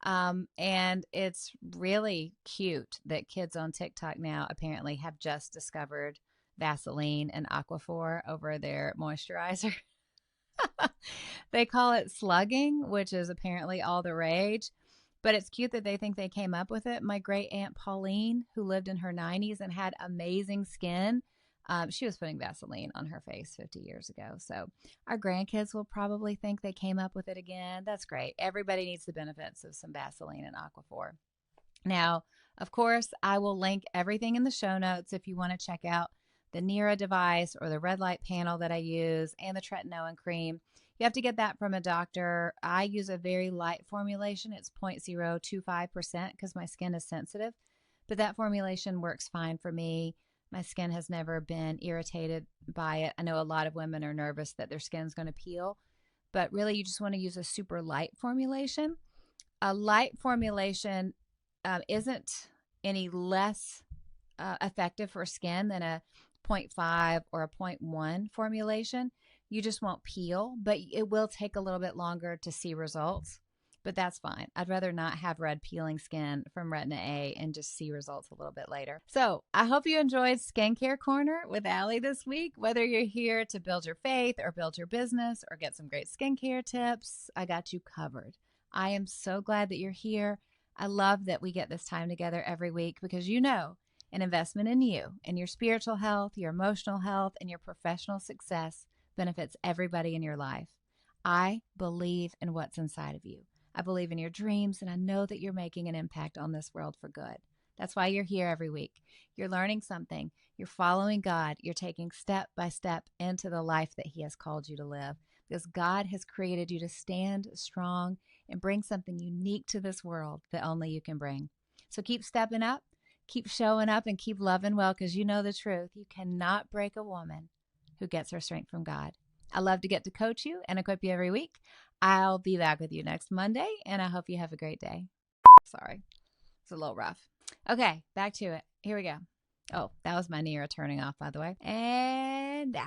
And it's really cute that kids on TikTok now apparently have just discovered Vaseline and Aquaphor over their moisturizer. They call it slugging, which is apparently all the rage. But it's cute that they think they came up with it. My great aunt Pauline, who lived in her 90s and had amazing skin, she was putting Vaseline on her face 50 years ago. So our grandkids will probably think they came up with it again. That's great. Everybody needs the benefits of some Vaseline and Aquaphor. Now, of course, I will link everything in the show notes if you want to check out the Nira device or the red light panel that I use and the tretinoin cream. You have to get that from a doctor. I use a very light formulation. It's 0.025% because my skin is sensitive, but that formulation works fine for me. My skin has never been irritated by it. I know a lot of women are nervous that their skin's going to peel, but really you just want to use a super light formulation. A light formulation isn't any less effective for skin than a 0.5 or a 0.1 formulation. You just won't peel, but it will take a little bit longer to see results. but that's fine. I'd rather not have red peeling skin from retina A and just see results a little bit later. So I hope you enjoyed Skincare Corner with Allie this week. Whether you're here to build your faith or build your business or get some great skincare tips, I got you covered. I am so glad that you're here. I love that we get this time together every week because you know an investment in you, in your spiritual health, your emotional health, and your professional success benefits everybody in your life. I believe in what's inside of you. I believe in your dreams, and I know that you're making an impact on this world for good. That's why you're here every week. You're learning something. You're following God. You're taking step by step into the life that He has called you to live because God has created you to stand strong and bring something unique to this world that only you can bring. So keep stepping up. Keep showing up and keep loving well because you know the truth. You cannot break a woman who gets her strength from God. I love to get to coach you and equip you every week. I'll be back with you next Monday, and I hope you have a great day. Sorry, it's a little rough. Okay, back to it. Here we go. Oh, that was my Nero turning off, by the way. And out.